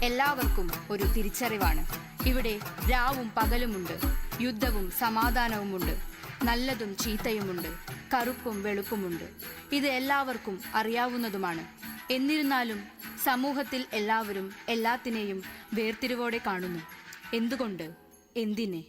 എല്ലാവർക്കും ഒരു തിരിച്ചറിവാണ്. ഇവിടെ രാവും പകലുമുണ്ട്, യുദ്ധവും സമാധാനവുമുണ്ട്, നല്ലതും ചീത്തയുമുണ്ട്, കറുപ്പും വെളുപ്പുമുണ്ട്. ഇത് എല്ലാവർക്കും അറിയാവുന്നതുമാണ്. എന്നിരുന്നാലും സമൂഹത്തിൽ എല്ലാവരും എല്ലാത്തിനെയും വേർതിരിവോടെ കാണുന്നു. എന്തുകൊണ്ട്? എന്തിനെ?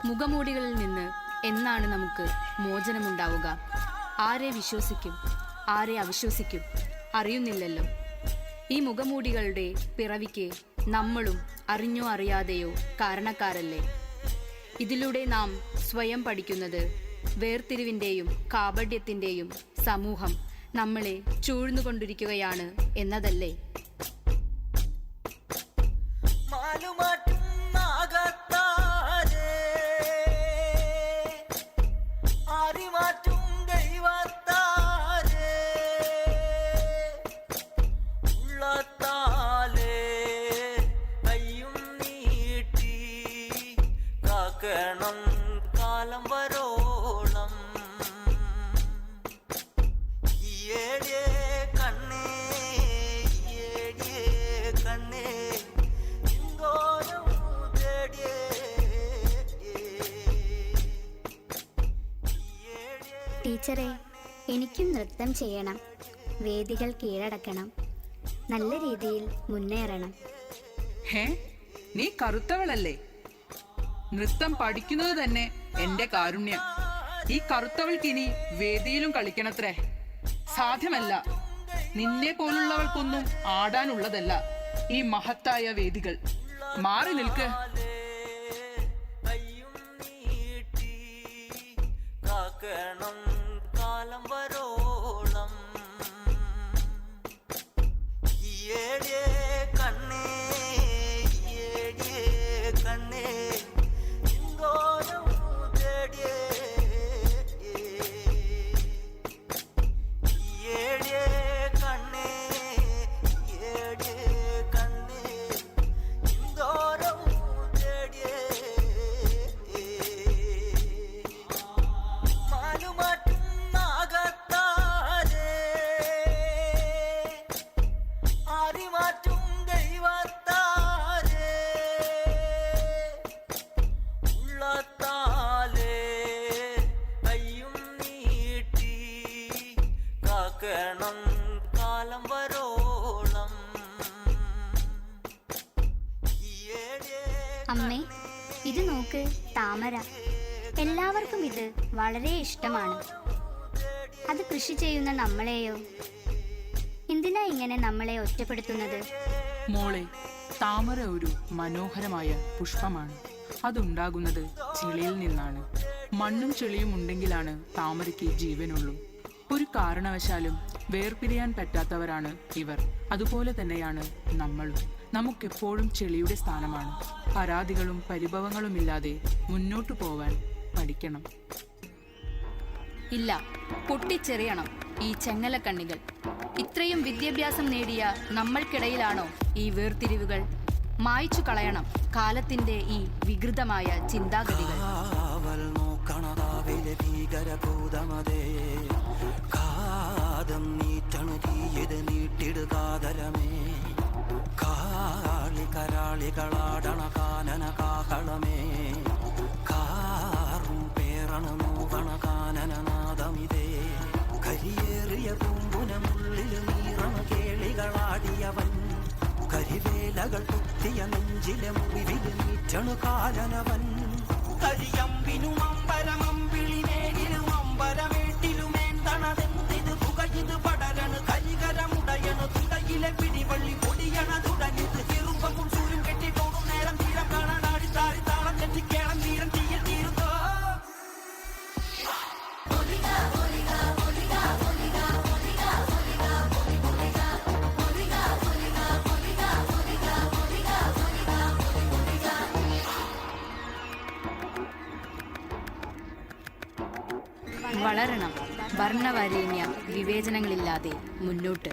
മുഖമൂടികളിൽ നിന്ന് എന്നാണ് നമുക്ക് മോചനമുണ്ടാവുക? ആരെ വിശ്വസിക്കും, ആരെ അവിശ്വസിക്കും അറിയുന്നില്ലല്ലോ. ഈ മുഖമൂടികളുടെ പിറവിക്ക് നമ്മളും അറിഞ്ഞോ അറിയാതെയോ കാരണക്കാരല്ലേ? ഇതിലൂടെ നാം സ്വയം പഠിക്കുന്നത് വേർതിരിവിൻ്റെയും കാപട്യത്തിൻ്റെയും സമൂഹം നമ്മളെ ചൂഴ്ന്നുകൊണ്ടിരിക്കുകയാണ് എന്നതല്ലേ? കാലം വരോളം കണ്ണേ കണ്ണേ ടീച്ചറെ, എനിക്കും നൃത്തം ചെയ്യണം, വേദികൾ കീഴടക്കണം, നല്ല രീതിയിൽ മുന്നേറണം. നീ കറുത്തവളല്ലേ? നൃത്തം പഠിക്കുന്നത് തന്നെ എന്റെ കാരുണ്യം. ഈ കറുത്തവൾക്കിനി വേദിയിലും കളിക്കണത്രേ. സാധ്യമല്ല. നിന്നെ പോലുള്ളവൾക്കൊന്നും ആടാനുള്ളതല്ല ഈ മഹത്തായ വേദികൾ. മാറി നിൽക്ക്. കാലം വരോളം അമ്മേ, ഇത് നോക്ക്, താമര. എല്ലാവർക്കും ഇത് വളരെ ഇഷ്ടമാണ്. അത് കൃഷി ചെയ്യുന്ന നമ്മളെയോ എന്തിനാ ഇങ്ങനെ നമ്മളെ ഒറ്റപ്പെടുത്തുന്നത്? മോളെ, താമര ഒരു മനോഹരമായ പുഷ്പമാണ്. അതുണ്ടാകുന്നത് ചെളിയിൽ നിന്നാണ്. മണ്ണും ചെളിയും ഉണ്ടെങ്കിലാണ് താമരയ്ക്ക് ജീവനുള്ളൂ. ഒരു കാരണവശാലും വേർപിരിയാൻ പറ്റാത്തവരാണ് ഇവർ. അതുപോലെ തന്നെയാണ് നമ്മളും. നമുക്കെപ്പോഴും ചെളിയുടെ സ്ഥാനമാണ്. പരാതികളും പരിഭവങ്ങളുമില്ലാതെ മുന്നോട്ടു പോവാൻ പഠിക്കണം. ഇല്ല, പൊട്ടിച്ചെറിയണം ഈ ചെങ്ങലക്കണ്ണികൾ. ഇത്രയും വിദ്യാഭ്യാസം നേടിയ നമ്മൾക്കിടയിലാണോ ഈ വേർതിരിവുകൾ? മായ്ച്ചു കളയണം കാലത്തിന്റെ ഈ വികൃതമായ ചിന്താഗതികൾ. കാവൽ നോക്കണതാവിലെ ഭീകരഭൂതമതേ, കാതം നീറ്റണു തീയത് നീട്ടിടുകാതരമേ, കാളി കരാളികളാടണ കാനന കാഹളമേ, കാറും പേറണ മൂവണ കാനനനാദമിതേ, കരിയേറിയ പൂമ്പുനമുള്ളിൽ നീറണ കേളികളാടിയവൻ, കരിവേലകൾ കുത്തിയ നെഞ്ചിലെ മുറിവിൽ നീറ്റണു കാലനവൻ, കരിയമ്പിനും അമ്പരമമ്പിളിനേരിലും അമ്പരമേട്ടിലുമേന്തണതെന്തിത് പുകയിത് പടരണു കരികരമുടയണു തുടയിലെ പിടിവള്ളി പൊടിയണ തുടങ്ങിത് ചെറുപ്പവും സൂര്യം കെട്ടിപ്പോകും നേരം തീരം കാണാടി താരി താളം കെട്ടിക്കേളം തീരം തീയിൽ തീരുന്നോ. വളരണം വർണ്ണവരേണ്യ വിവേചനങ്ങളില്ലാതെ മുന്നോട്ട്.